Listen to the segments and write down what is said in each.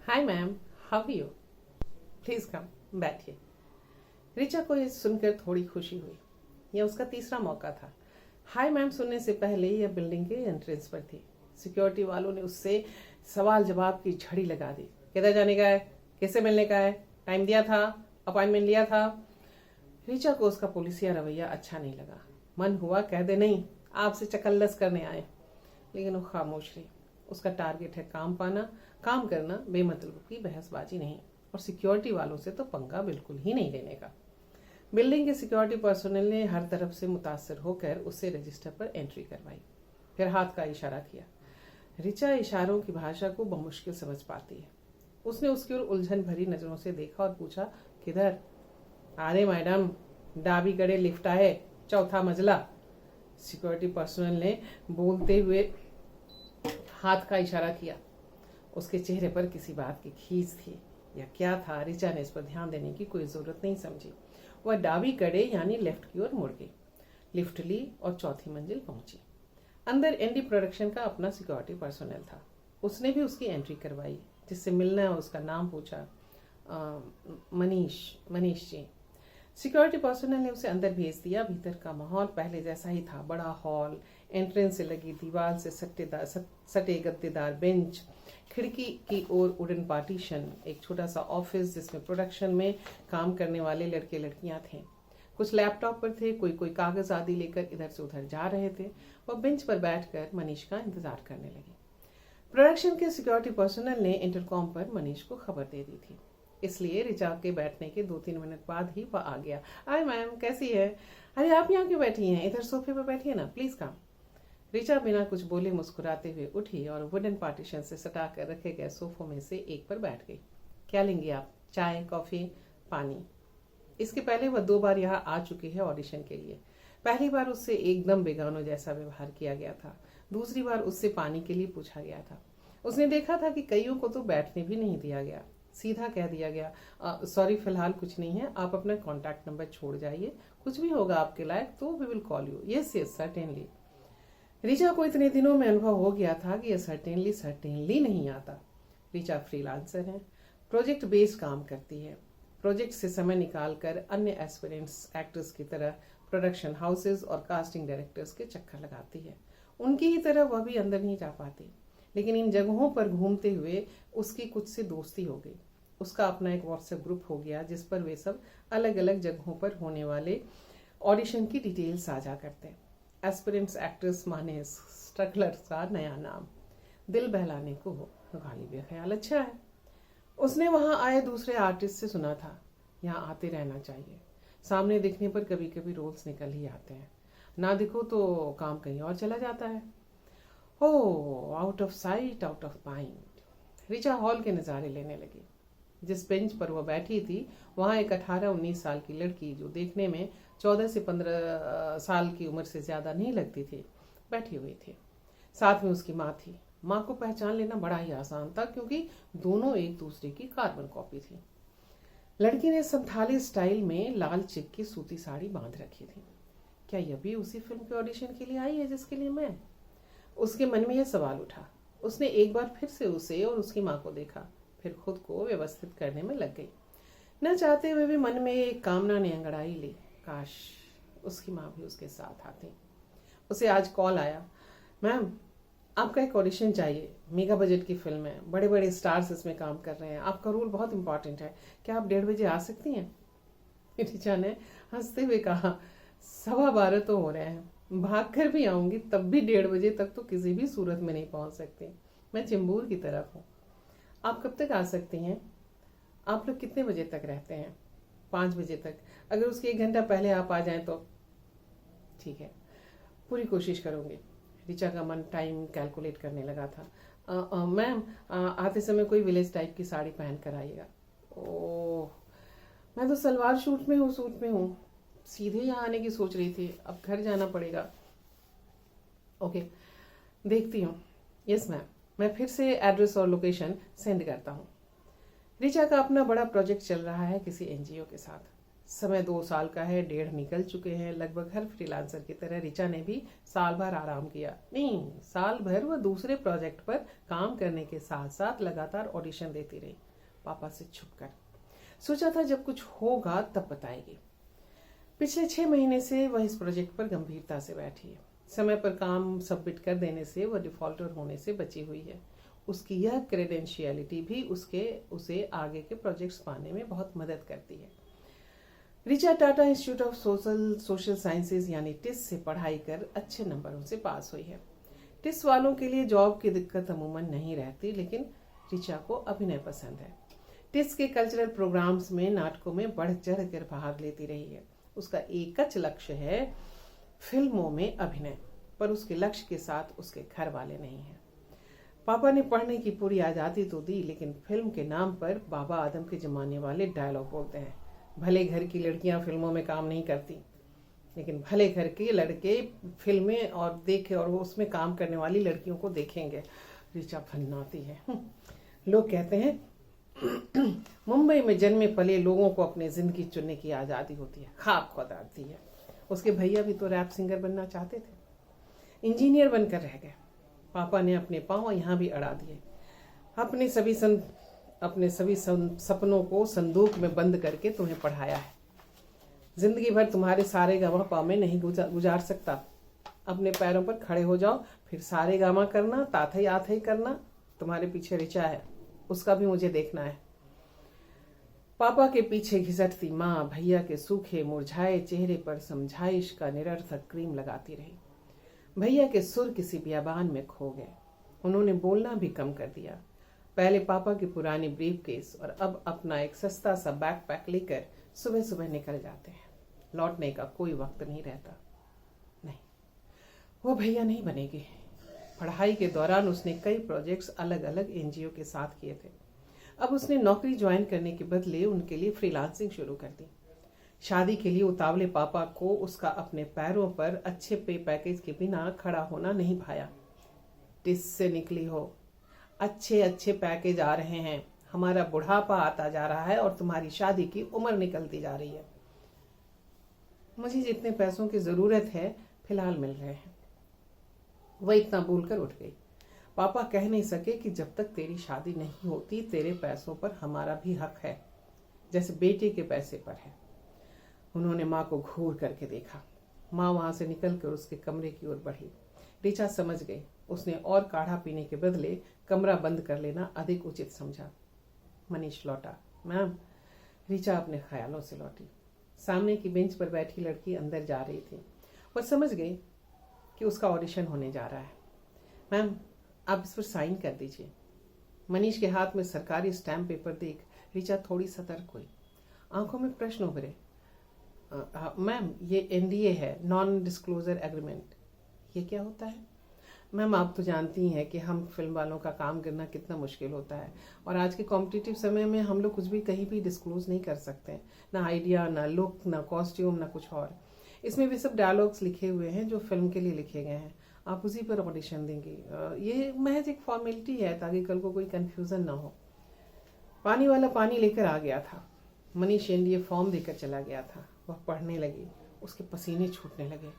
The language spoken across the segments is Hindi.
Hi ma'am, how you? Please come, बैठिए। रिचा को ये सुनकर थोड़ी खुशी हुई। यह उसका तीसरा मौका था। हाय मैम सुनने से पहले यह बिल्डिंग के एंट्रेंस पर थी। सिक्योरिटी वालों ने उससे सवाल जवाब की झड़ी लगा दी। किधर जाने का है? किससे मिलने का है? टाइम दिया था? अपॉइंटमेंट लिया था? रिचा को उसका पुलिसिया रवैया अच्छा नहीं लगा। मन हुआ कह दे नहीं, आपसे चकल्लस करने आए, लेकिन वो खामोश रही। उसका टारगेट है काम पाना, काम करना, बेमतलब की बहसबाजी नहीं, और सिक्योरिटी वालों से तो पंगा बिल्कुल ही नहीं लेने का। बिल्डिंग के सिक्योरिटी पर्सोनल ने हर तरफ से मुतासर होकर उससे रजिस्टर पर एंट्री करवाई, फिर हाथ का इशारा किया। रिचा इशारों की भाषा को बमुश्किल समझ पाती है। उसने उसकी ओर उलझन भरी नजरों से देखा और पूछा, किधर? अरे मैडम, डाबी कड़े लिफ्ट आए, चौथा मंजिला। सिक्योरिटी पर्सनल ने बोलते हुए हाथ का इशारा किया। उसके चेहरे पर किसी बात की खींच थी या क्या था, रिचा ने इस पर ध्यान देने की कोई जरूरत नहीं समझी। वह डाबी कड़े यानी लेफ्ट की ओर मुड़ गई, लिफ्ट ली और चौथी मंजिल पहुंची। अंदर एनडी प्रोडक्शन का अपना सिक्योरिटी पर्सोनल था। उसने भी उसकी एंट्री करवाई। जिससे मिलना है उसका नाम पूछा। मनीष जी। सिक्योरिटी पर्सनल ने उसे अंदर भेज दिया। भीतर का माहौल पहले जैसा ही था। बड़ा हॉल, एंट्रेंस से लगी दीवार से सटे गद्देदार बेंच, खिड़की की ओर वुडन पार्टीशन, एक छोटा सा ऑफिस जिसमें प्रोडक्शन में काम करने वाले लड़के लड़कियां थे। कुछ लैपटॉप पर थे, कोई कागज आदि लेकर इधर से उधर जा रहे थे। वह बेंच पर बैठकर मनीष का इंतजार करने लगी। प्रोडक्शन के सिक्योरिटी पर्सनल ने इंटरकॉम पर मनीष को खबर दे दी थी, इसलिए रिचा के बैठने के 2-3 मिनट बाद ही वह आ गया। हाय मैम, कैसी है? अरे आप यहाँ क्यों बैठी हैं? इधर सोफे पर बैठिए ना, प्लीज कम। रिचा बिना कुछ बोले मुस्कुराते हुए उठी और वुडन पार्टीशन से सटा कर रखे गए सोफों में से एक पर बैठ गई। क्या लेंगी आप? चाय, कॉफी, पानी? इसके पहले वह 2 बार यहाँ आ चुकी है ऑडिशन के लिए। पहली बार उससे एकदम बेगानों जैसा व्यवहार किया गया था। दूसरी बार उससे पानी के लिए पूछा गया था। उसने देखा था कि कईयों को तो बैठने भी नहीं दिया गया। सीधा कह दिया गया, सॉरी फिलहाल कुछ नहीं है, आप अपना कॉन्टैक्ट नंबर छोड़ जाइए, कुछ भी होगा आपके लायक तो we will call you. Yes yes certainly. Richa को इतने दिनों में अनुभव हो गया था कि यह सर्टेनली नहीं आता। रिचा फ्रीलांसर है, प्रोजेक्ट बेस्ड काम करती है। प्रोजेक्ट से समय निकालकर अन्य एस्पिरेंट्स एक्टर्स की तरह प्रोडक्शन हाउसेज और कास्टिंग डायरेक्टर्स के चक्कर लगाती है। उनकी ही तरह वह भी अंदर नहीं जा पाती, लेकिन इन जगहों पर घूमते हुए उसकी कुछ से दोस्ती हो गई। उसका अपना एक व्हाट्सएप ग्रुप हो गया जिस पर वे सब अलग अलग जगहों पर होने वाले ऑडिशन की डिटेल साझा करते हैं। एस्पिरेंट्स एक्ट्रेस माने स्ट्रगलर्स का नया नाम। दिल बहलाने को गालिब ख्याल अच्छा है। उसने वहां आए दूसरे आर्टिस्ट से सुना था, यहाँ आते रहना चाहिए। सामने दिखने पर कभी कभी रोल्स निकल ही आते हैं, ना दिखो तो काम कहीं और चला जाता है। हो, out of sight out of mind. Richa hall के नज़ारे लेने लगी। जिस बेंच पर वह बैठी थी वहां एक 18-19 साल की लड़की, जो देखने में 14 से 15 साल की उम्र से ज्यादा नहीं लगती थी, बैठी हुई थी। साथ में उसकी माँ थी। माँ को पहचान लेना बड़ा ही आसान था क्योंकि दोनों एक दूसरे की कार्बन कॉपी थी। लड़की ने संथाली स्टाइल में लाल चिक की सूती साड़ी बांध रखी थी। क्या यह भी उसी फिल्म के ऑडिशन के लिए आई है जिसके लिए मैं? उसके मन में यह सवाल उठा। उसने एक बार फिर से उसे और उसकी माँ को देखा, फिर खुद को व्यवस्थित करने में लग गई। न चाहते हुए भी मन में एक कामना ने अंगड़ाई ली, काश उसकी माँ भी उसके साथ आती। उसे आज कॉल आया, मैम आपका एक ऑडिशन चाहिए, मेगा बजट की फिल्म है, बड़े बड़े स्टार्स इसमें काम कर रहे हैं, आपका रोल बहुत इंपॉर्टेंट है, क्या आप 1:30 बजे आ सकती हैं? रिचा ने हंसते हुए कहा, 12:15 तो हो रहे हैं, भाग कर भी आऊंगी तब भी 1:30 बजे तक तो किसी भी सूरत में नहीं पहुंच सकती। मैं चेंबूर की तरफ हूँ। आप कब तक आ सकती हैं? आप लोग कितने बजे तक रहते हैं? 5 बजे तक। अगर उसके 1 घंटा पहले आप आ जाएं तो ठीक है, पूरी कोशिश करूंगी। रिचा का मन टाइम कैलकुलेट करने लगा था। मैम आते समय कोई विलेज टाइप की साड़ी पहन कर आइएगा। ओह, मैं तो सलवार सूट में हूँ। सीधे यहाँ आने की सोच रही थी, अब घर जाना पड़ेगा। ओके, देखती हूँ। यस मैम, मैं फिर से एड्रेस और लोकेशन सेंड करता हूँ। रिचा का अपना बड़ा प्रोजेक्ट चल रहा है किसी एनजीओ के साथ। समय 2 साल का है, 1.5 निकल चुके हैं। लगभग हर फ्रीलांसर की तरह ऋचा ने भी साल भर आराम किया। नहीं, साल भर वह दूसरे प्रोजेक्ट पर काम करने के साथ साथ लगातार ऑडिशन देती रही, पापा से छुपकर। सोचा था जब कुछ होगा तब बताएगी। पिछले 6 महीने से वह इस प्रोजेक्ट पर गंभीरता से बैठी है। समय पर काम सबमिट कर देने से वह डिफॉल्टर होने से बची हुई है। उसकी यह क्रेडेंशियलिटी भी उसे आगे के प्रोजेक्ट्स पाने में बहुत मदद करती है। Richa Tata institute of social sciences यानी टिस से पढ़ाई कर अच्छे नंबरों से पास हुई है। टिस वालों के लिए जॉब की दिक्कत अमूमन नहीं रहती, लेकिन ऋचा को अभिनय पसंद है। टिस के कल्चरल प्रोग्राम्स में, नाटकों में बढ़ चढ़ कर भाग लेती रही है। उसका एकच लक्ष्य है फिल्मों में अभिनय, पर उसके लक्ष्य के साथ उसके घर वाले नहीं हैं। पापा ने पढ़ने की पूरी आज़ादी तो दी, लेकिन फिल्म के नाम पर बाबा आदम के जमाने वाले डायलॉग बोलते हैं। भले घर की लड़कियां फिल्मों में काम नहीं करती, लेकिन भले घर के लड़के फिल्में और देखे और वो उसमें काम करने वाली लड़कियों को देखेंगे। ऋचा फन्नाती है। लोग कहते हैं मुंबई में जन्मे पले लोगों को अपनी जिंदगी चुनने की आज़ादी होती है। खाक खुदारती है। उसके भैया भी तो रैप सिंगर बनना चाहते थे, इंजीनियर बनकर रह गए। पापा ने अपने पांव यहाँ भी अड़ा दिए। अपने सभी सपनों को संदूक में बंद करके तुम्हें पढ़ाया है। जिंदगी भर तुम्हारे सारे गामा पा में नहीं गुजार सकता। अपने पैरों पर खड़े हो जाओ, फिर सारे गामा करना, ताथई आथई करना। तुम्हारे पीछे ऋचा है, उसका भी मुझे देखना है। पापा के पीछे घिसटती माँ भैया के सूखे मुरझाए चेहरे पर समझाइश का निरर्थक क्रीम लगाती रही। भैया के सुर किसी बियाबान में खो गए। उन्होंने बोलना भी कम कर दिया। पहले पापा की पुरानी ब्रीफ केस और अब अपना एक सस्ता सा बैकपैक लेकर सुबह सुबह निकल जाते हैं। लौटने का कोई वक्त नहीं रहता। नहीं, वो भैया नहीं बनेगी। पढ़ाई के दौरान उसने कई प्रोजेक्ट्स अलग अलग एनजीओ के साथ किए थे। अब उसने नौकरी ज्वाइन करने के बदले उनके लिए फ्रीलांसिंग शुरू कर दी। शादी के लिए उतावले पापा को उसका अपने पैरों पर अच्छे पे पैकेज के बिना खड़ा होना नहीं भाया। टिस से निकली हो, अच्छे अच्छे पैकेज आ रहे हैं, हमारा बुढ़ापा आता जा रहा है और तुम्हारी शादी की उम्र निकलती जा रही है। मुझे जितने पैसों की जरूरत है फिलहाल मिल रहे हैं। वह इतना बोलकर उठ गई। पापा कह नहीं सके कि जब तक तेरी शादी नहीं होती तेरे पैसों पर हमारा भी हक है, जैसे बेटे के पैसे पर है। उन्होंने माँ को घूर करके देखा। माँ वहां से निकलकर उसके कमरे की ओर बढ़ी। ऋचा समझ गई। उसने और काढ़ा पीने के बदले कमरा बंद कर लेना अधिक उचित समझा। मनीष लौटा। मैम। ऋचा अपने ख्यालों से लौटी। सामने की बेंच पर बैठी लड़की अंदर जा रही थी। वह समझ गई कि उसका ऑडिशन होने जा रहा है। मैम, आप इस पर साइन कर दीजिए। मनीष के हाथ में सरकारी स्टैम्प पेपर देख ऋचा थोड़ी सतर्क हुई। आंखों में प्रश्न उभरे। मैम, ये एनडीए है, नॉन डिस्क्लोजर एग्रीमेंट। ये क्या होता है? मैम, आप तो जानती हैं कि हम फिल्म वालों का काम करना कितना मुश्किल होता है, और आज के कॉम्पिटिटिव समय में हम लोग कुछ भी कहीं भी डिस्क्लोज नहीं कर सकते। ना आइडिया, ना लुक, ना कॉस्ट्यूम, ना कुछ और। इसमें भी सब डायलॉग्स लिखे हुए हैं जो फिल्म के लिए लिखे गए हैं। आप उसी पर ऑडिशन देंगी। ये महज एक फॉर्मेलिटी है ताकि कल को कोई कंफ्यूजन ना हो। पानी वाला पानी लेकर आ गया था। मनीष एनडीए फॉर्म देकर चला गया था। वह पढ़ने लगी। उसके पसीने छूटने लगे।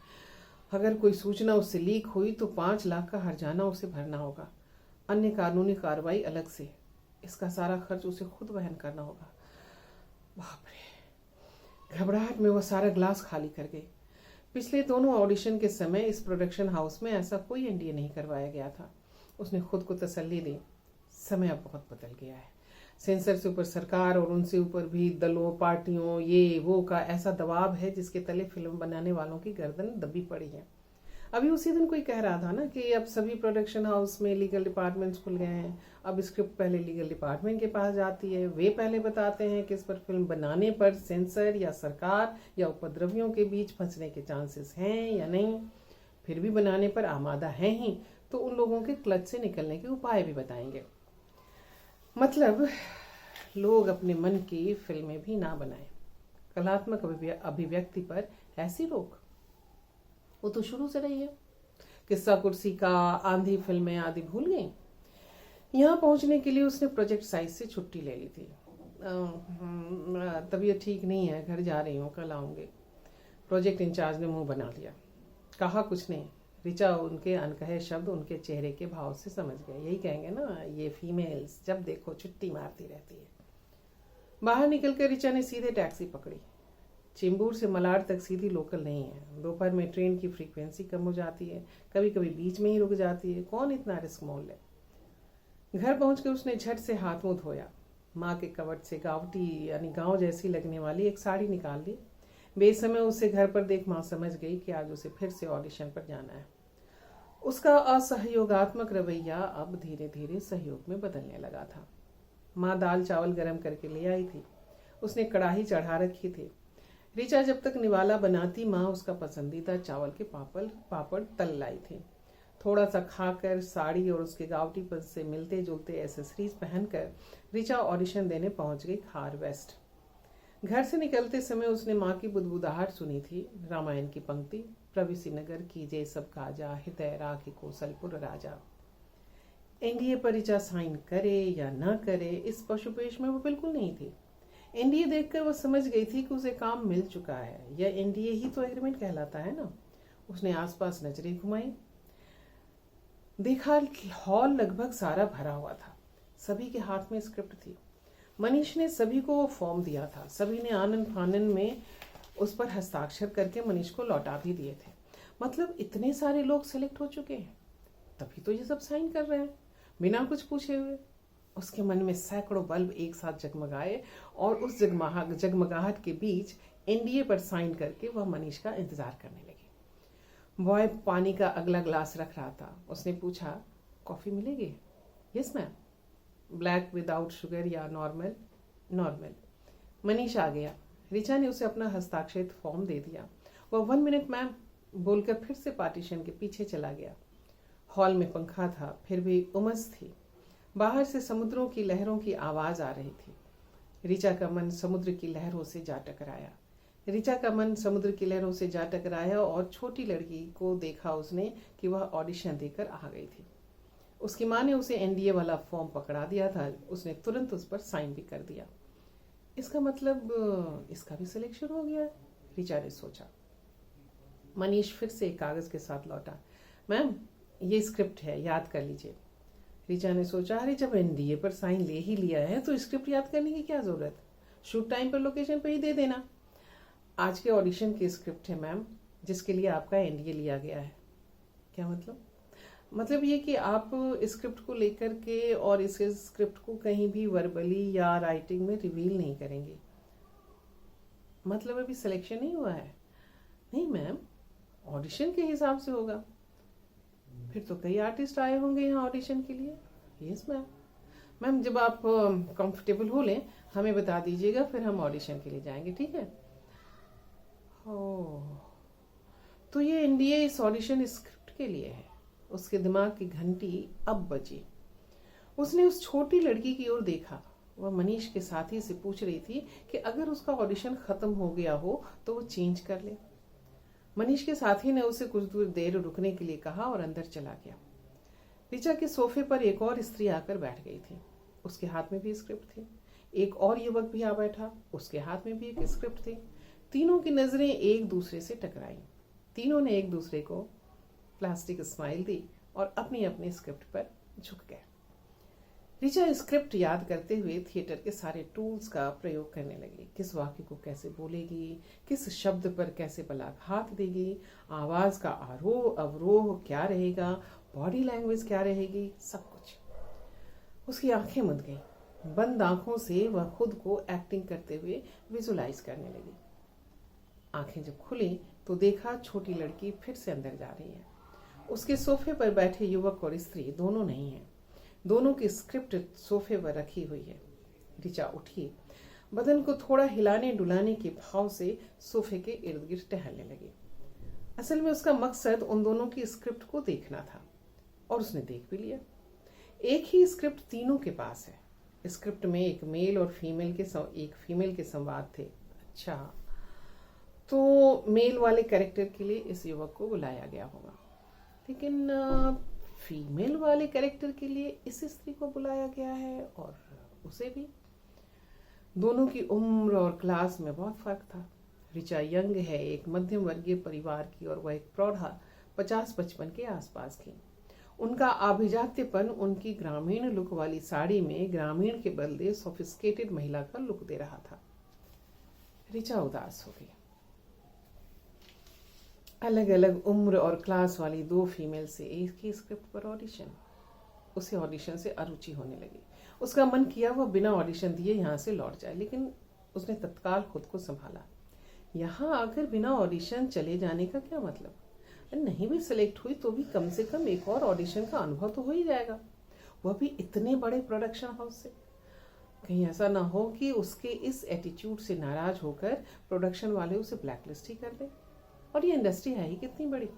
अगर कोई सूचना उससे लीक हुई तो 5 लाख का हर्जाना उसे भरना होगा। अन्य कानूनी कार्रवाई अलग से। इसका सारा खर्च उसे खुद वहन करना होगा। बाप रे! घबराहट में वह सारा ग्लास खाली कर गई। पिछले दोनों ऑडिशन के समय इस प्रोडक्शन हाउस में ऐसा कोई एनडीए नहीं करवाया गया था। उसने खुद को तसल्ली दी। समय अब बहुत बदल गया है। सेंसर से ऊपर सरकार और उनसे ऊपर भी दलों, पार्टियों, ये वो का ऐसा दबाव है जिसके तले फिल्म बनाने वालों की गर्दन दबी पड़ी है। अभी उसी दिन कोई कह रहा था ना कि अब सभी प्रोडक्शन हाउस में लीगल डिपार्टमेंट्स खुल गए हैं। अब स्क्रिप्ट पहले लीगल डिपार्टमेंट के पास जाती है। वे पहले बताते हैं कि इस पर फिल्म बनाने पर सेंसर या सरकार या उपद्रवियों के बीच फंसने के चांसेस हैं या नहीं। फिर भी बनाने पर आमादा हैं ही तो उन लोगों के क्लच से निकलने के उपाय भी बताएंगे। मतलब लोग अपने मन की फिल्में भी ना बनाएं। कलात्मक अभिव्यक्ति पर ऐसी रोक वो तो शुरू से रही है। किस्सा कुर्सी का, आंधी फिल्में आदि भूल गई। यहाँ पहुंचने के लिए उसने प्रोजेक्ट साइज से छुट्टी ले ली थी। तबीयत ठीक नहीं है, घर जा रही हूँ, कल आऊँगी। प्रोजेक्ट इंचार्ज ने मुंह बना लिया, कहा कुछ नहीं। ऋचा उनके अनकहे शब्द उनके चेहरे के भाव से समझ गए। यही कहेंगे ना, ये फीमेल्स जब देखो छुट्टी मारती रहती है। बाहर निकलकर ऋचा ने सीधे टैक्सी पकड़ी। चेंबूर से मलाड तक सीधी लोकल नहीं है। दोपहर में ट्रेन की फ्रीक्वेंसी कम हो जाती है, कभी कभी बीच में ही रुक जाती है। कौन इतना रिस्क मोल ले। घर पहुंचकर उसने झट से हाथ मुंह धोया। माँ के कबर्ड से गावटी यानी गांव जैसी लगने वाली एक साड़ी निकाल ली। बेसमय उसे घर पर देख माँ समझ गई कि आज उसे फिर से ऑडिशन पर जाना है। उसका असहयोगात्मक रवैया अब धीरे धीरे सहयोग में बदलने लगा था। माँ दाल चावल गरम करके ले आई थी। उसने कढ़ाई चढ़ा रखी थी। ऋचा जब तक निवाला बनाती, माँ उसका पसंदीदा चावल के पापड़ तल लाई थी। थोड़ा सा खाकर साड़ी और उसके गावटीपन से मिलते जुलते एसेसरीज पहनकर ऋचा ऑडिशन देने पहुंच गई खार वेस्ट। घर से निकलते समय उसने माँ की बुदबुदाहट सुनी थी। रामायण की पंक्ति, प्रविसी नगर कीजे सब काजा, हृदय राखी कौशलपुर राजा। एनडीए पर ऋचा साइन करे या न करे, इस पशुपेश में वो बिल्कुल नहीं थी। एनडीए देखकर वो समझ गई थी कि उसे काम मिल चुका है। यह एनडीए ही तो एग्रीमेंट कहलाता है ना। उसने आसपास नजरें घुमाई, देखा हॉल लगभग सारा भरा हुआ था। सभी के हाथ में स्क्रिप्ट थी। मनीष ने सभी को वो फॉर्म दिया था। सभी ने आनंद फानन में उस पर हस्ताक्षर करके मनीष को लौटा भी दिए थे। मतलब इतने सारे लोग सेलेक्ट हो चुके हैं, तभी तो ये सब साइन कर रहे हैं बिना कुछ पूछे हुए। उसके मन में सैकड़ों बल्ब एक साथ जगमगाए और उस जगमगाहट के बीच एनडीए पर साइन करके वह मनीष का इंतजार करने लगी। बॉय पानी का अगला ग्लास रख रहा था। उसने पूछा, कॉफी मिलेगी? Yes ma'am. Black without sugar या नॉर्मल? नॉर्मल। मनीष आ गया। ऋचा ने उसे अपना हस्ताक्षरित फॉर्म दे दिया। वह 1 मिनट मैम बोलकर फिर से पार्टीशन के पीछे चला गया। हॉल में पंखा था, फिर भी उमस थी। बाहर से समुद्रों की लहरों की आवाज आ रही थी। ऋचा का मन समुद्र की लहरों से जा टकराया और छोटी लड़की को देखा उसने कि वह ऑडिशन देकर आ गई थी। उसकी माँ ने उसे एनडीए वाला फॉर्म पकड़ा दिया था। उसने तुरंत उस पर साइन भी कर दिया। इसका मतलब इसका भी सिलेक्शन हो गया, ऋचा ने सोचा। मनीष फिर से एक कागज के साथ लौटा। मैम, ये स्क्रिप्ट है, याद कर लीजिए। ऋचा ने सोचा, अरे जब एनडीए पर साइन ले ही लिया है तो स्क्रिप्ट याद करने की क्या जरूरत, शूट टाइम पर लोकेशन पर ही दे देना। आज के ऑडिशन की स्क्रिप्ट है मैम, जिसके लिए आपका एनडीए लिया गया है। क्या मतलब? मतलब ये कि आप स्क्रिप्ट को लेकर के और इस स्क्रिप्ट को कहीं भी वर्बली या राइटिंग में रिवील नहीं करेंगे। मतलब अभी सिलेक्शन नहीं हुआ है? नहीं मैम, ऑडिशन के हिसाब से होगा। फिर तो कई आर्टिस्ट आए होंगे यहाँ ऑडिशन के लिए। Yes ma'am. मैम, जब आप कंफर्टेबल हो लें हमें बता दीजिएगा, फिर हम ऑडिशन के लिए जाएंगे, ठीक है? ओह, तो ये एनडीए इस ऑडिशन स्क्रिप्ट के लिए है। उसके दिमाग की घंटी अब बजी। उसने उस छोटी लड़की की ओर देखा। वह मनीष के साथी से पूछ रही थी कि अगर उसका ऑडिशन खत्म हो गया हो तो वो चेंज कर ले। मनीष के साथी ने उसे कुछ देर रुकने के लिए कहा और अंदर चला गया। ऋचा के सोफे पर एक और स्त्री आकर बैठ गई थी। उसके हाथ में भी स्क्रिप्ट थी। एक और युवक भी आ बैठा, उसके हाथ में भी एक स्क्रिप्ट थी। तीनों की नजरें एक दूसरे से टकराई। तीनों ने एक दूसरे को प्लास्टिक स्माइल दी और अपनी अपनी स्क्रिप्ट पर झुक गए। ऋचा स्क्रिप्ट याद करते हुए थिएटर के सारे टूल्स का प्रयोग करने लगी। किस वाक्य को कैसे बोलेगी, किस शब्द पर कैसे बलाघात देगी, आवाज का आरोह अवरोह क्या रहेगा, बॉडी लैंग्वेज क्या रहेगी, सब कुछ। उसकी आंखें मुंद गईं। बंद आंखों से वह खुद को एक्टिंग करते हुए विजुलाइज करने लगी। आंखें जब खुली तो देखा छोटी लड़की फिर से अंदर जा रही है। उसके सोफे पर बैठे युवक और स्त्री दोनों नहीं है। दोनों की स्क्रिप्ट सोफे पर रखी हुई है। ऋचा उठी, बदन को थोड़ा हिलाने डुलाने के भाव से सोफे के इर्द गिर्द टहलने लगी। असल में उसका मकसद उन दोनों की स्क्रिप्ट को देखना था और उसने देख भी लिया। एक ही स्क्रिप्ट तीनों के पास है। स्क्रिप्ट में एक मेल और फीमेल के संवाद थे। अच्छा, तो मेल वाले कैरेक्टर के लिए इस युवक को बुलाया गया होगा, लेकिन फीमेल वाले कैरेक्टर के लिए इस स्त्री को बुलाया गया है और उसे भी। दोनों की उम्र और क्लास में बहुत फर्क था। ऋचा यंग है, एक मध्यम वर्गीय परिवार की, और वह एक प्रौढ़ा 50-55 के आसपास की। उनका आभिजात्यपन उनकी ग्रामीण लुक वाली साड़ी में ग्रामीण के बदले सोफिस्टिकेटेड महिला का लुक दे रहा था। ऋचा उदास हो गई। अलग अलग उम्र और क्लास वाली 2 फीमेल से एक ही स्क्रिप्ट पर ऑडिशन। उसे ऑडिशन से अरुचि होने लगी। उसका मन किया वह बिना ऑडिशन दिए यहाँ से लौट जाए, लेकिन उसने तत्काल खुद को संभाला। यहाँ आकर बिना ऑडिशन चले जाने का क्या मतलब? नहीं भी सिलेक्ट हुई तो भी कम से कम एक और ऑडिशन का अनुभव तो हो ही जाएगा, वह भी इतने बड़े प्रोडक्शन हाउस से। कहीं ऐसा ना हो कि उसके इस एटीट्यूड से नाराज होकर प्रोडक्शन वाले उसे ब्लैकलिस्ट ही कर दें। और ये इंडस्ट्री है ही कितनी बड़ी,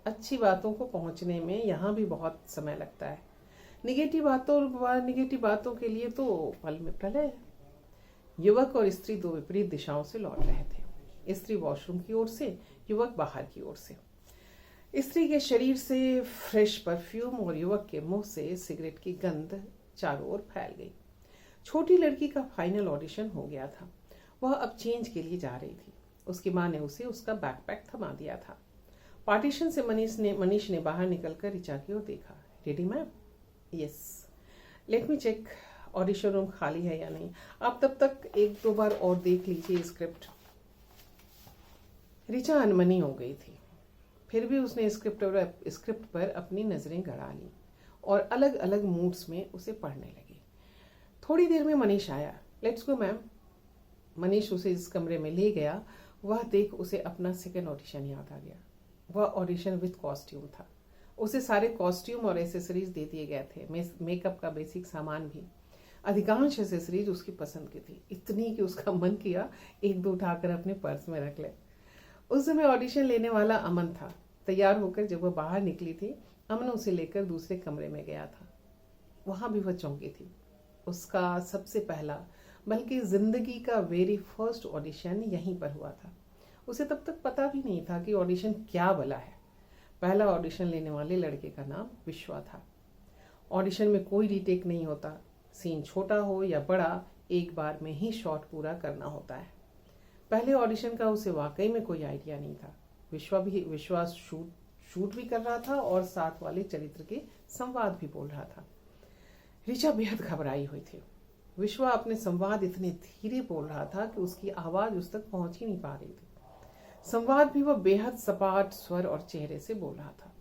अच्छी बातों को पहुंचने में यहाँ भी बहुत समय लगता है। निगेटिव बातों के लिए तो पल में प्रलय है। युवक और स्त्री 2 विपरीत दिशाओं से लौट रहे थे। स्त्री वॉशरूम की ओर से, युवक बाहर की ओर से। स्त्री के शरीर से फ्रेश परफ्यूम और युवक के मुंह से सिगरेट की गंध चारों ओर फैल गई। छोटी लड़की का फाइनल ऑडिशन हो गया था। वह अब चेंज के लिए जा रही थी। उसकी माँ ने उसे उसका बैकपैक थमा दिया था। पार्टीशन से मनीष ने बाहर निकलकर ऋचा की ओर देखा। Ready ma'am? Yes, let me check audition room खाली है या नहीं। आप तब तक 1-2 बार और देख लीजिए स्क्रिप्ट। ऋचा अनमनी हो गई थी, फिर भी उसने स्क्रिप्ट पर अपनी नजरें गड़ा ली और अलग अलग मूड्स में उसे पढ़ने लगी। थोड़ी देर में मनीष आया। Let's go ma'am. मनीष उसे इस कमरे में ले गया। वह देख उसे अपना सेकंड ऑडिशन याद आ गया। वह ऑडिशन विद कॉस्ट्यूम था। उसे सारे कॉस्ट्यूम और एसेसरीज दे दिए गए थे, मेकअप का बेसिक सामान भी। अधिकांश एसेसरीज उसकी पसंद की थी, इतनी कि उसका मन किया 1-2 उठाकर अपने पर्स में रख ले। उस समय ऑडिशन लेने वाला अमन था। तैयार होकर जब वह बाहर निकली थी, अमन उसे लेकर दूसरे कमरे में गया था। वहां भी वह चौंकी थी। उसका सबसे पहला, बल्कि जिंदगी का वेरी फर्स्ट ऑडिशन यहीं पर हुआ था। उसे तब तक पता भी नहीं था कि ऑडिशन क्या भला है। पहला ऑडिशन लेने वाले लड़के का नाम विश्वा था। ऑडिशन में कोई रीटेक नहीं होता। सीन छोटा हो या बड़ा, एक बार में ही शॉट पूरा करना होता है। पहले ऑडिशन का उसे वाकई में कोई आइडिया नहीं था। विश्वा शूट भी कर रहा था और साथ वाले चरित्र के संवाद भी बोल रहा था। ऋचा बेहद घबराई हुई थी। विश्वा अपने संवाद इतने धीरे बोल रहा था कि उसकी आवाज उस तक पहुंच ही नहीं पा रही थी। संवाद भी वह बेहद सपाट स्वर और चेहरे से बोल रहा था।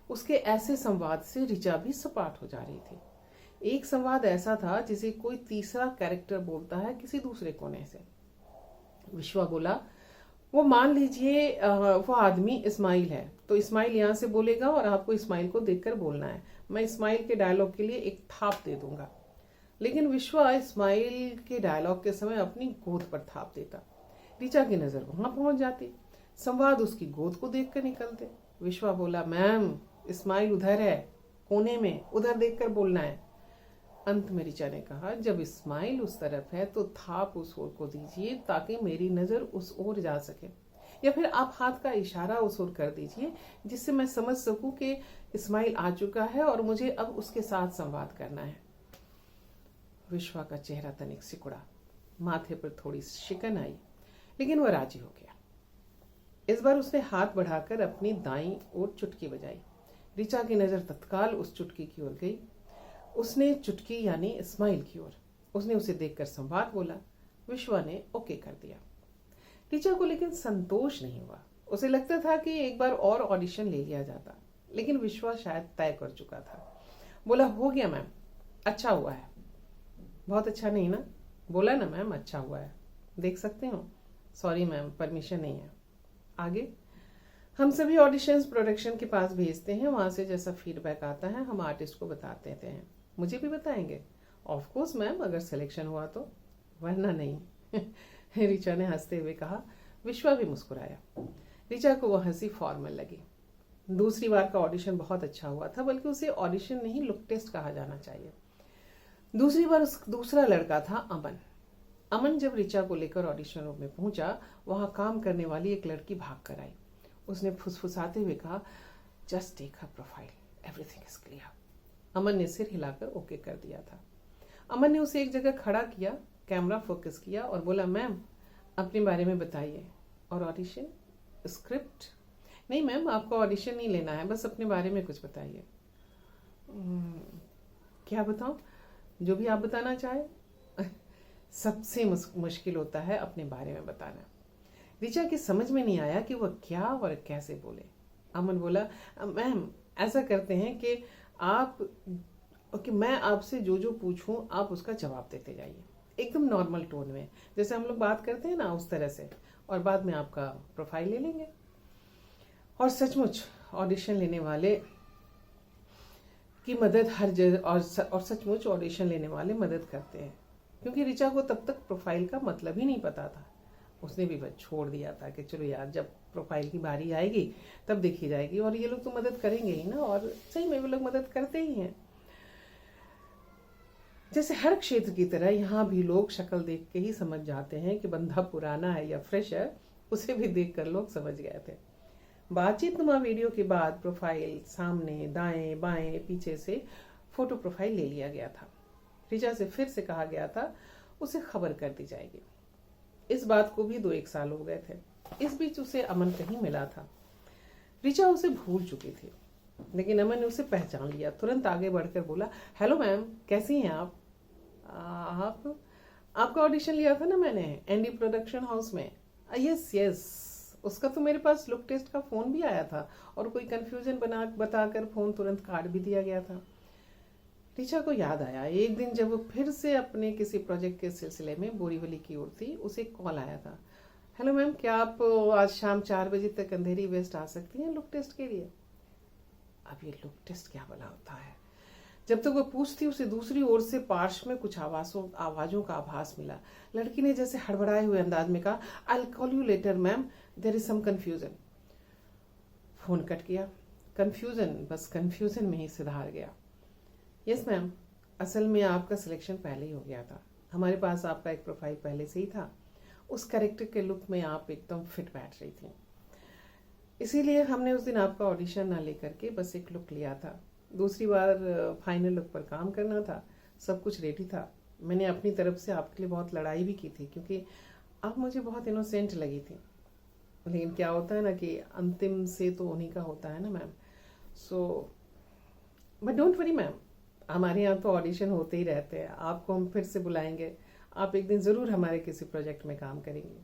उसके ऐसे संवाद से ऋचा भी सपाट हो जा रही थी। एक संवाद ऐसा था जिसे कोई तीसरा कैरेक्टर बोलता है किसी दूसरे कोने से। विश्वा बोला, वो मान लीजिए वो आदमी इस्माइल है, तो इस्माइल यहाँ से बोलेगा और आपको इस्माइल को देखकर बोलना है। मैं इस्माइल के डायलॉग के लिए एक थाप दे दूंगा। लेकिन विश्वा इस्माइल के डायलॉग के समय अपनी गोद पर थाप देता। ऋचा की नजर वहां पहुंच जाती। संवाद उसकी गोद को देखकर निकलते। विश्वा बोला, मैम इस्माइल उधर है, कोने में, उधर देखकर बोलना है। अंत में ऋचा ने कहा, जब इस्माइल उस तरफ है तो थाप उस ओर को दीजिए ताकि मेरी नजर उस ओर जा सके, या फिर आप हाथ का इशारा उस ओर कर दीजिए जिससे मैं समझ सकूं कि इस्माइल आ चुका है और मुझे अब उसके साथ संवाद करना है। विश्वा का चेहरा तनिक सिकुड़ा, माथे पर थोड़ी शिकन आई, लेकिन वह राजी हो गया। इस बार उसने हाथ बढ़ाकर अपनी दाईं ओर चुटकी बजाई। ऋचा की नजर तत्काल उस चुटकी की ओर गई। उसने चुटकी यानी इस्माइल की ओर। उसने उसे देखकर संवाद बोला। विश्वा ने ओके कर दिया। ऋचा को लेकिन संतोष नहीं हुआ। उसे लगता था कि एक बार और ऑडिशन ले लिया जाता, लेकिन विश्वा शायद तय कर चुका था। बोला, हो गया मैम, अच्छा हुआ है। बहुत अच्छा नहीं ना? बोला ना मैम, अच्छा हुआ है, देख सकते हो। सॉरी मैम, परमिशन नहीं है। आगे हम सभी ऑडिशंस प्रोडक्शन के पास भेजते हैं, वहां से जैसा फीडबैक आता है हम आर्टिस्ट को बताते हैं। मुझे भी बताएंगे? ऑफ कोर्स मैम, अगर सिलेक्शन हुआ तो, वरना नहीं। ऋचा ने हंसते हुए कहा। विश्वा भी मुस्कुराया। ऋचा को वह हंसी फॉर्मल लगी। दूसरी बार का ऑडिशन बहुत अच्छा हुआ था, बल्कि उसे ऑडिशन नहीं लुक टेस्ट कहा जाना चाहिए। दूसरी बार दूसरा लड़का था अमन। अमन जब ऋचा को लेकर ऑडिशन रूम में पहुंचा, वहां काम करने वाली एक लड़की भाग कर आई। उसने फुसफुसाते हुए कहा, just take her profile, everything is clear. Aman ने सिर हिलाकर ओके कर दिया था। अमन ने उसे एक जगह खड़ा किया कैमरा फोकस किया और बोला, मैम अपने बारे में बताइए। और ऑडिशन स्क्रिप्ट? नहीं मैम, आपको ऑडिशन नहीं लेना है, बस अपने बारे में कुछ बताइए। क्या बताऊं? जो भी आप बताना चाहे। सबसे मुश्किल होता है अपने बारे में बताना। ऋचा की समझ में नहीं आया कि वह क्या और कैसे बोले। अमन बोला, मैम ऐसा करते हैं कि मैं आपसे जो जो पूछूं आप उसका जवाब देते जाइए, एकदम नॉर्मल टोन में, जैसे हम लोग बात करते हैं ना उस तरह से, और बाद में आपका प्रोफाइल ले लेंगे। और सचमुच ऑडिशन लेने वाले की मदद हर जगह और सचमुच ऑडिशन लेने वाले मदद करते हैं, क्योंकि ऋचा को तब तक प्रोफाइल का मतलब ही नहीं पता था। उसने भी बस छोड़ दिया था कि चलो यार, जब प्रोफाइल की बारी आएगी तब देखी जाएगी, और ये लोग तो मदद करेंगे ही ना, और सही में वो लोग मदद करते ही हैं। जैसे हर क्षेत्र की तरह यहाँ भी लोग शक्ल देख के ही समझ जाते हैं कि बंदा पुराना है या फ्रेश है, उसे भी देखकर लोग समझ गए थे। बातचीत नुमा वीडियो के बाद प्रोफाइल सामने, दाएं बाएं, पीछे से फोटो प्रोफाइल ले लिया गया था। ऋचा से फिर से कहा गया था उसे खबर कर दी जाएगी। इस बात को भी 2-1 साल हो गए थे। इस बीच उसे अमन कहीं मिला था। ऋचा उसे भूल चुकी थी, लेकिन अमन ने उसे पहचान लिया। तुरंत आगे बढ़कर बोला, हेलो मैम, कैसी हैं आप? आपका ऑडिशन लिया था ना मैंने एनडी प्रोडक्शन हाउस में। यस, उसका तो मेरे पास लुक टेस्ट का फोन भी आया था, और कोई कंफ्यूजन बताकर फोन तुरंत काट भी दिया गया था। ऋचा को याद आया, एक दिन जब वो फिर से अपने किसी प्रोजेक्ट के सिलसिले में बोरीवली की ओर थी, उसे कॉल आया था। हेलो मैम, क्या आप आज शाम 4 बजे तक अंधेरी वेस्ट आ सकती हैं लुक टेस्ट के लिए? अब ये लुक टेस्ट क्या भला होता है? जब तक वो पूछती, उसे दूसरी ओर से पार्श्व में कुछ आवाजों का आभास मिला। लड़की ने जैसे हड़बड़ाए हुए अंदाज में कहा, I call you later ma'am, there is some confusion. Phone cut गया। कंफ्यूजन बस कंफ्यूजन में ही सुधार गया। यस मैम, असल में आपका सिलेक्शन पहले ही हो गया था। हमारे पास आपका एक प्रोफाइल पहले से ही था। उस कैरेक्टर के लुक में आप एकदम फिट बैठ रही थी, इसीलिए हमने उस दिन आपका ऑडिशन ना लेकर के बस एक लुक लिया था। दूसरी बार फाइनल लुक पर काम करना था, सब कुछ रेडी था। मैंने अपनी तरफ से आपके लिए बहुत लड़ाई भी की थी, क्योंकि आप मुझे बहुत इनोसेंट लगी थी। लेकिन क्या होता है ना कि अंतिम से तो उन्हीं का होता है ना ma'am. So but don't worry ma'am, हमारे यहाँ तो ऑडिशन होते ही रहते हैं। आपको हम फिर से बुलाएंगे, आप एक दिन ज़रूर हमारे किसी प्रोजेक्ट में काम करेंगे।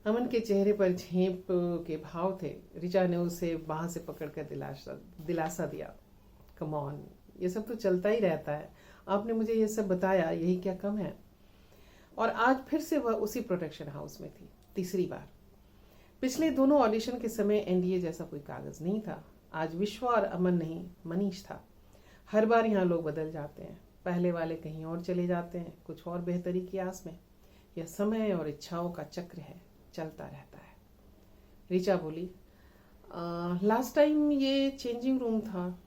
अमन के चेहरे पर झेप के भाव थे। ऋचा ने उसे बाह से पकड़कर दिलासा दिया, कम ऑन, ये सब तो चलता ही रहता है। आपने मुझे ये सब बताया, यही क्या कम है? और आज फिर से वह उसी प्रोडक्शन हाउस में थी, तीसरी बार। पिछले दोनों ऑडिशन के समय एनडीए जैसा कोई कागज नहीं था। आज विश्वा और अमन नहीं, मनीष था। हर बार यहाँ लोग बदल जाते हैं, पहले वाले कहीं और चले जाते हैं, कुछ और बेहतरी की आस में। यह समय और इच्छाओं का चक्र है, चलता रहता है। ऋचा बोली, लास्ट टाइम ये चेंजिंग रूम था।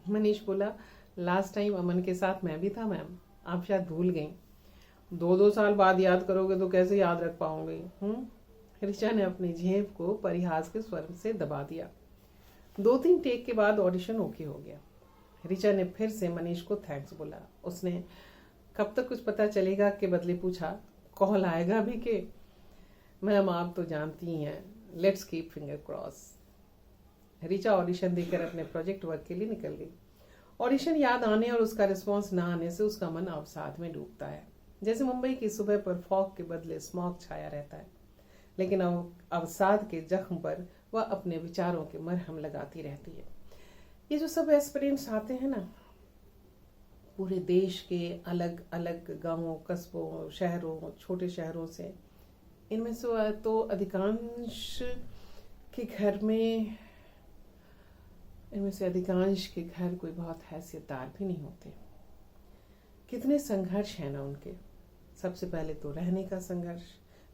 मनीष बोला, लास्ट टाइम अमन के साथ मैं भी था मैम, आप शायद भूल गई। 2-2 साल बाद याद करोगे तो कैसे याद रख पाओगे? ऋचा ने अपनी झेप को परिहास के स्वर से दबा दिया। 2-3 टेक के बाद ऑडिशन ओके हो गया। ऋचा ने फिर से मनीष को थैंक्स बोला। उसने कब तक कुछ पता चलेगा के बदले पूछा, कॉल आएगा भी के? मैम आप तो जानती ही हैं, let's keep finger cross. Richa audition देकर अपने प्रोजेक्ट वर्क के लिए निकल गई। ऑडिशन याद आने और उसका रिस्पॉन्स ना आने से उसका मन अवसाद में डूबता है। जैसे मुंबई की सुबह पर फॉग के बदले स्मॉग छाया रहता है, लेकिन अवसाद के जख्म पर वह अपने विचारों के मरहम लगाती रहती है। ये जो सब एस्पिरेंट्स आते हैं ना, पूरे देश के अलग अलग गांवों, कस्बों, शहरों, छोटे शहरों से, इनमें से तो अधिकांश के घर कोई बहुत हैसियतदार भी नहीं होते। कितने संघर्ष हैं ना उनके। सबसे पहले तो रहने का संघर्ष,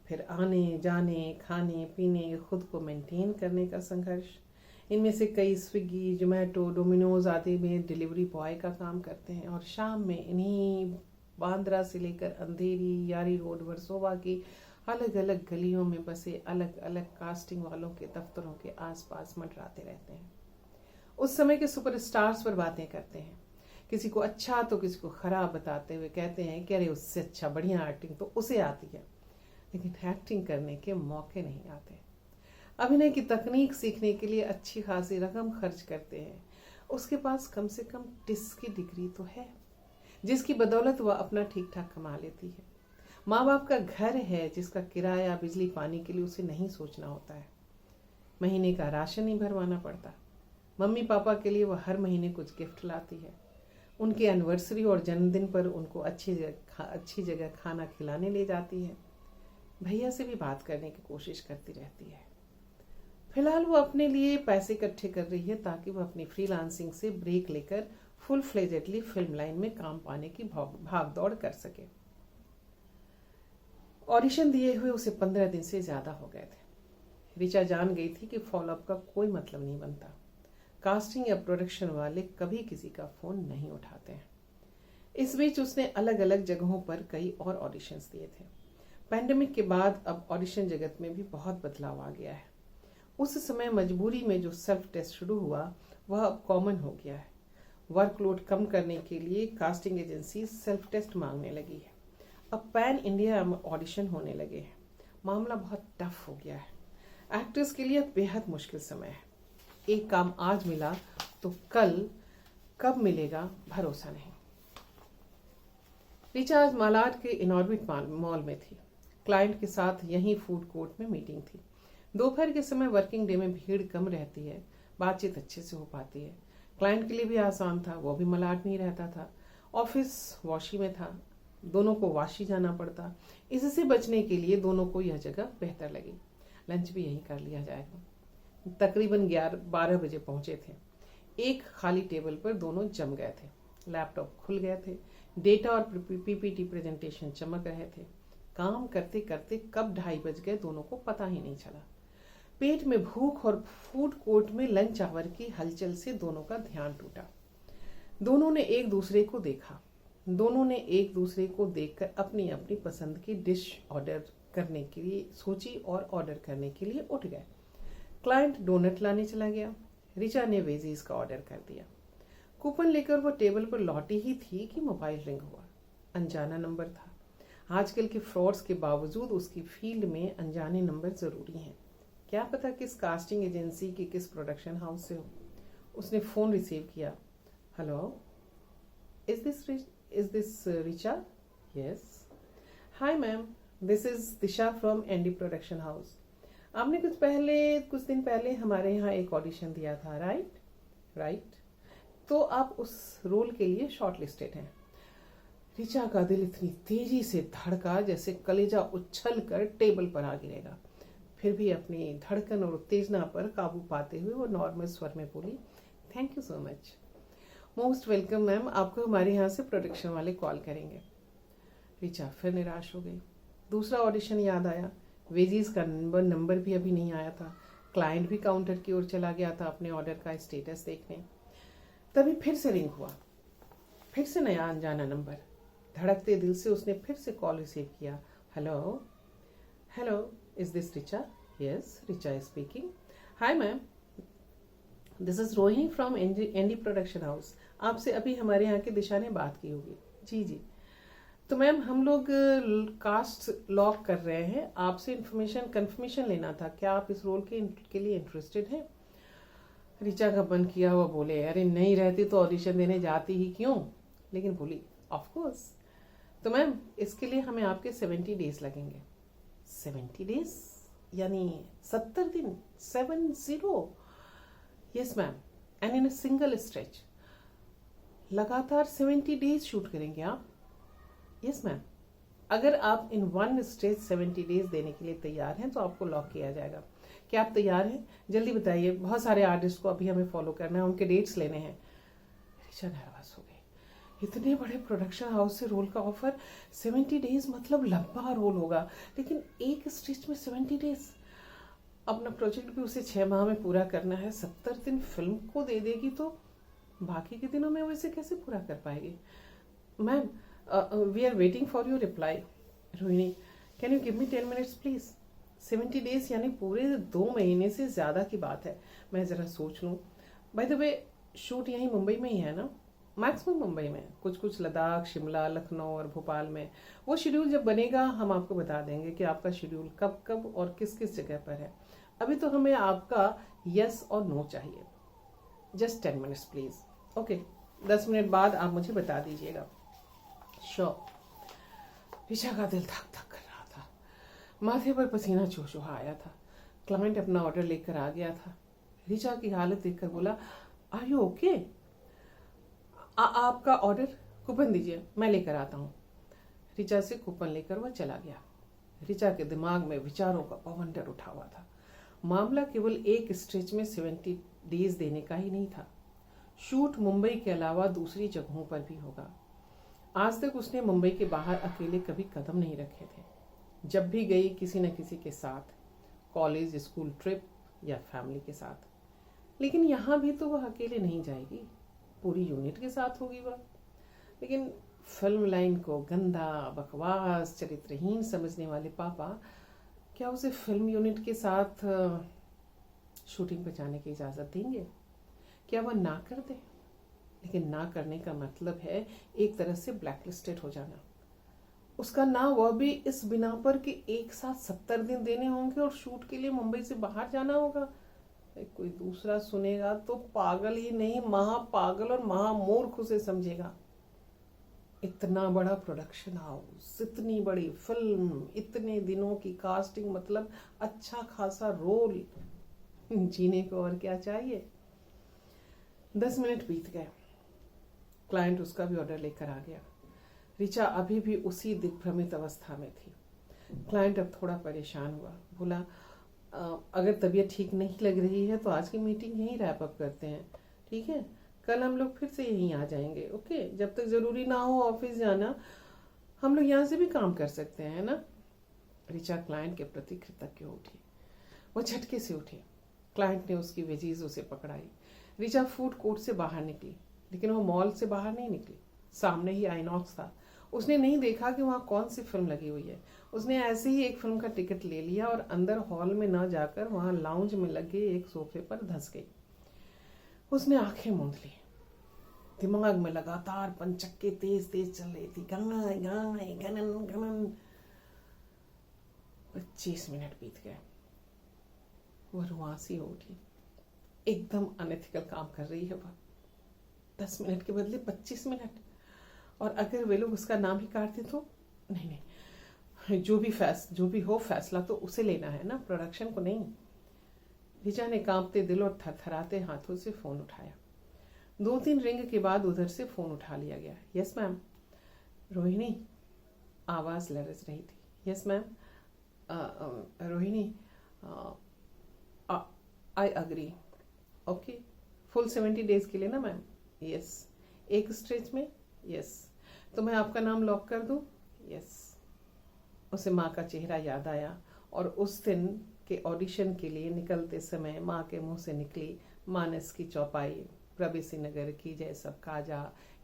फिर आने जाने, खाने पीने, खुद को मेंटेन करने का संघर्ष। इनमें से कई स्विगी, जोमेटो, डोमिनोज आदि में डिलीवरी बॉय का काम करते हैं, और शाम में इन्हीं बांद्रा से लेकर अंधेरी, यारी रोड, वर्सोवा की अलग अलग गलियों में बसे अलग अलग कास्टिंग वालों के दफ्तरों के आसपास मंडराते रहते हैं। उस समय के सुपरस्टार्स पर बातें करते हैं किसी को अच्छा तो किसी को खराब बताते हुए कहते हैं कि अरे उससे अच्छा बढ़िया एक्टिंग तो उसे आती है, लेकिन एक्टिंग करने के मौके नहीं आते। अभिनय की तकनीक सीखने के लिए अच्छी खासी रकम खर्च करते हैं, उसके पास कम से कम टिस की डिग्री तो है जिसकी बदौलत वह अपना ठीक ठाक कमा लेती है। माँ बाप का घर है जिसका किराया बिजली पानी के लिए उसे नहीं सोचना होता है, महीने का राशन नहीं भरवाना पड़ता। मम्मी पापा के लिए वह हर महीने कुछ गिफ्ट लाती है, उनके एनिवर्सरी और जन्मदिन पर उनको अच्छी जगह खाना खिलाने ले जाती है, भैया से भी बात करने की कोशिश करती रहती है। फिलहाल वो अपने लिए पैसे इकट्ठे कर रही है ताकि वह अपनी फ्रीलांसिंग से ब्रेक लेकर फुल फ्लेजेडली फिल्म लाइन में काम पाने की भाग दौड़ कर सके। ऑडिशन दिए हुए उसे 15 दिन से ज्यादा हो गए थे। ऋचा जान गई थी कि फॉलोअप का कोई मतलब नहीं बनता। कास्टिंग या प्रोडक्शन वाले कभी किसी का फोन नहीं उठाते हैं। इस बीच उसने अलग अलग जगहों पर कई और ऑडिशंस दिए थे। पैंडेमिक के बाद अब ऑडिशन जगत में भी बहुत बदलाव आ गया है। उस समय मजबूरी में जो सेल्फ टेस्ट शुरू हुआ वह अब कॉमन हो गया है। वर्कलोड कम करने के लिए कास्टिंग एजेंसी सेल्फ टेस्ट मांगने लगी है। अब पैन इंडिया ऑडिशन होने लगे हैं। मामला बहुत टफ हो गया है। एक्टर्स के लिए बेहद मुश्किल समय है। एक काम आज मिला तो कल कब मिलेगा भरोसा नहीं। ऋचा आज मालाड के इनऑर्बिट मॉल में थी। क्लाइंट के साथ यहीं फूड कोर्ट में मीटिंग थी। दोपहर के समय वर्किंग डे में भीड़ कम रहती है, बातचीत अच्छे से हो पाती है। क्लाइंट के लिए भी आसान था, वो भी मलाड में ही रहता था। ऑफिस वाशी में था, दोनों को वाशी जाना पड़ता। इससे बचने के लिए दोनों को यह जगह बेहतर लगी। लंच भी यहीं कर लिया जाएगा। तकरीबन 12 बजे पहुंचे थे। एक खाली टेबल पर दोनों जम गए थे। लैपटॉप खुल गए थे। डेटा और पीपीटी प्रेजेंटेशन चमक रहे थे। काम करते करते कब 2:30 बज गए दोनों को पता ही नहीं चला। पेट में भूख और फूड कोर्ट में लंच आवर की हलचल से दोनों का ध्यान टूटा। दोनों ने एक दूसरे को देखा। दोनों ने एक दूसरे को देखकर अपनी अपनी पसंद की डिश ऑर्डर करने के लिए सोची और ऑर्डर करने के लिए उठ गए। क्लाइंट डोनट लाने चला गया। ऋचा ने वेजीज का ऑर्डर कर दिया। कूपन लेकर वो टेबल पर लौटी ही थी कि मोबाइल रिंग हुआ। अनजाना नंबर था। आजकल के फ्रॉड्स के बावजूद उसकी फील्ड में अनजाने नंबर जरूरी हैं। क्या पता किस कास्टिंग एजेंसी के किस प्रोडक्शन हाउस से हो। उसने फोन रिसीव किया। Hello, is this Richa? Yes. Hi ma'am, this is Disha from ND production house. आपने कुछ दिन पहले हमारे यहाँ एक ऑडिशन दिया था, राइट। तो आप उस रोल के लिए शॉर्ट लिस्टेड हैं। ऋचा का दिल इतनी तेजी से धड़का जैसे कलेजा उछल कर टेबल पर आ गिरेगा। फिर भी अपनी धड़कन और उत्तेजना पर काबू पाते हुए वो नॉर्मल स्वर में बोली, thank you so much. Most welcome ma'am, आपको हमारे यहाँ से प्रोडक्शन वाले कॉल करेंगे। ऋचा फिर निराश हो गई। दूसरा ऑडिशन याद आया। वेजीज का नंबर भी अभी नहीं आया था। क्लाइंट भी काउंटर की ओर चला गया था अपने ऑर्डर का स्टेटस देखने। तभी फिर से रिंग हुआ। फिर से नया अनजाना नंबर। धड़कते दिल से उसने फिर से कॉल रिसीव किया। Hello, is this Richa? Yes, Richa is speaking. Hi ma'am, this is Rohini from ND production house. आपसे अभी हमारे यहाँ की दिशा ने बात की होगी। जी। तो मैम हम लोग कास्ट लॉक कर रहे हैं, आपसे इन्फॉर्मेशन कंफर्मेशन लेना था। क्या आप इस रोल के लिए इंटरेस्टेड हैं? ऋचा का मन किया हुआ बोले, अरे नहीं रहती तो ऑडिशन देने जाती ही क्यों, लेकिन बोली ऑफ कोर्स। तो मैम इसके लिए हमें आपके 70 डेज लगेंगे। 70 डेज यानी 70 दिन? 70? Yes ma'am, and in a single stretch. लगातार 70 डेज शूट करेंगे आप? Yes ma'am. अगर आप इन वन स्ट्रेच 70 डेज देने के लिए तैयार हैं तो आपको लॉक किया जाएगा। क्या आप तैयार हैं? जल्दी बताइए, बहुत सारे आर्टिस्ट को अभी हमें फॉलो करना है, उनके डेट्स लेने हैं। ऋचा नर्वस हो गई। इतने बड़े प्रोडक्शन हाउस से रोल का ऑफर, 70 डेज मतलब लंबा रोल होगा, लेकिन एक स्ट्रेच में 70 डेज। अपना प्रोजेक्ट भी उसे 6 माह में पूरा करना है। 70 दिन फिल्म को दे देगी तो बाकी के दिनों में वो इसे कैसे पूरा कर पाएगी? Ma'am, we are waiting for your reply. Rohini, can you give me 10 minutes please? 70 days यानी पूरे 2 महीने से ज्यादा की बात है। मैं जरा सोच लूँ। बाय द वे, शूट यहीं मुंबई में ही है ना? मैक्सिमम मुंबई में, कुछ कुछ लद्दाख, शिमला, लखनऊ और भोपाल में। वो शेड्यूल जब बनेगा हम आपको बता देंगे कि आपका शेड्यूल कब कब और किस किस जगह पर है। अभी तो हमें आपका यस और नो चाहिए। Just 10 minutes please. Okay, 10 minute बाद आप मुझे बता दीजिएगा। श्योर। ऋचा का दिल धक धक कर रहा था, माथे पर पसीना चूहा आया था। क्लाइंट अपना ऑर्डर लेकर आ गया था। ऋचा की हालत देखकर बोला, आर यू ओके? आपका ऑर्डर, कूपन दीजिए, मैं लेकर आता हूँ। ऋचा से कूपन लेकर वह चला गया। ऋचा के दिमाग में विचारों का बवंडर उठा हुआ था। मामला केवल एक स्ट्रेच में 70 डेज देने का ही नहीं था। शूट मुंबई के अलावा दूसरी जगहों पर भी होगा। आज तक उसने मुंबई के बाहर अकेले कभी कदम नहीं रखे थे। जब भी गई किसी न किसी के साथ, कॉलेज, स्कूल ट्रिप या फैमिली के साथ। लेकिन यहाँ भी तो वह अकेले नहीं जाएगी, पूरी यूनिट के साथ होगी वह। लेकिन फिल्म लाइन को गंदा, बकवास, चरित्रहीन समझने वाले पापा क्या उसे फिल्म यूनिट के साथ शूटिंग पर जाने की इजाज़त देंगे? क्या वह ना कर दे? लेकिन ना करने का मतलब है एक तरह से ब्लैकलिस्टेड हो जाना। उसका ना वह भी इस बिना पर कि एक साथ 70 दिन देने होंगे और शूट के लिए मुंबई से बाहर जाना होगा। कोई दूसरा सुनेगा तो पागल ही नहीं, महापागल और महामूर्ख उसे समझेगा। इतना बड़ा प्रोडक्शन हाउस, इतनी बड़ी फिल्म, इतने दिनों की कास्टिंग, मतलब अच्छा खासा रोल, जीने को और क्या चाहिए। 10 मिनट बीत गए। क्लाइंट उसका भी ऑर्डर लेकर आ गया। ऋचा अभी भी उसी दिग्भ्रमित अवस्था में थी। क्लाइंट अब थोड़ा परेशान हुआ। बोला, अगर तबीयत ठीक नहीं लग रही है तो आज की मीटिंग यहीं रैप अप करते हैं, ठीक है? कल हम लोग फिर से यहीं आ जाएंगे, ओके? जब तक ज़रूरी ना हो ऑफिस जाना, हम लोग यहाँ से भी काम कर सकते हैं ना? ऋचा क्लाइंट के प्रति कृतज्ञ उठी। वो झटके से उठी। क्लाइंट ने उसकी वेजीज उसे पकड़ाई। ऋचा फूड कोर्ट से बाहर निकली, लेकिन वो मॉल से बाहर नहीं निकली। सामने ही आइनॉक्स था। उसने नहीं देखा कि वहाँ कौन सी फिल्म लगी हुई है। उसने ऐसे ही एक फिल्म का टिकट ले लिया और अंदर हॉल में न जाकर वहाँ लाउंज में लगे एक सोफे पर धंस गई। उसने आंखें मूंद ली। दिमाग में लगातार पंचक्के तेज तेज चल रही थी। गाय गाय गनन गनन। 25 मिनट बीत गए। वह रुआसी हो उठी। एकदम अनएथिकल काम कर रही है वह। 10 मिनट के बदले 25 मिनट। और अगर वे लोग उसका नाम ही काटते तो? नहीं, जो भी हो फैसला तो उसे लेना है ना, प्रोडक्शन को नहीं। ऋचा ने कांपते दिल और थरथराते हाथों से फोन उठाया। 2-3 रिंग के बाद उधर से फोन उठा लिया गया। Yes ma'am. रोहिणी, आवाज लरज रही थी। Yes ma'am. Rohini, I agree. Okay, full 70 days के लिए ना मैम? यस। एक स्ट्रेच में? यस। तो मैं आपका नाम लॉक कर दूं? यस। उसे माँ का चेहरा याद आया और उस दिन के ऑडिशन के लिए निकलते समय माँ के मुंह से निकली मानस की चौपाई, प्रवेशी नगर की जय सब काजा,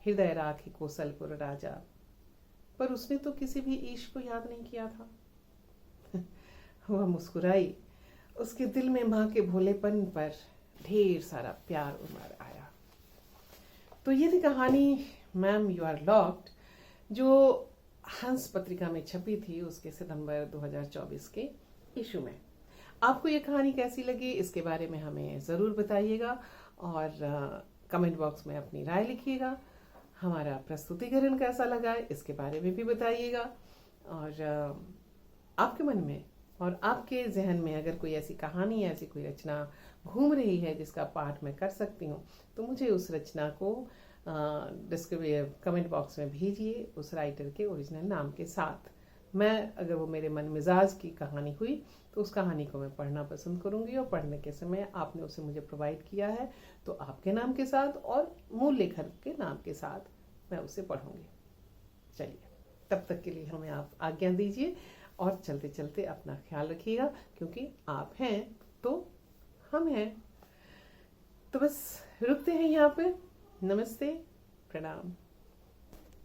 हृदय राखी कौशलपुर राजा। पर उसने तो किसी भी ईश को याद नहीं किया था। वह मुस्कुराई। उसके दिल में माँ के भोलेपन पर ढेर सारा प्यार उमड़ आया। तो ये थी कहानी मैम यू आर लॉक्ड, जो हंस पत्रिका में छपी थी उसके सितंबर 2024 के इशू में। आपको ये कहानी कैसी लगी इसके बारे में हमें ज़रूर बताइएगा और कमेंट बॉक्स में अपनी राय लिखिएगा। हमारा प्रस्तुतिकरण कैसा लगा इसके बारे में भी बताइएगा। और आपके मन में और आपके जहन में अगर कोई ऐसी कहानी, ऐसी कोई रचना घूम रही है जिसका पाठ मैं कर सकती हूँ, तो मुझे उस रचना को कमेंट बॉक्स में भेजिए उस राइटर के ओरिजिनल नाम के साथ। मैं अगर वो मेरे मन मिजाज की कहानी हुई तो उस कहानी को मैं पढ़ना पसंद करूंगी और पढ़ने के समय आपने उसे मुझे प्रोवाइड किया है तो आपके नाम के साथ और मूल लेखक के नाम के साथ मैं उसे पढ़ूंगी। चलिए, तब तक के लिए हमें आप आज्ञा दीजिए और चलते चलते अपना ख्याल रखिएगा, क्योंकि आप हैं तो हम हैं। तो बस रुकते हैं यहाँ पे। नमस्ते, प्रणाम।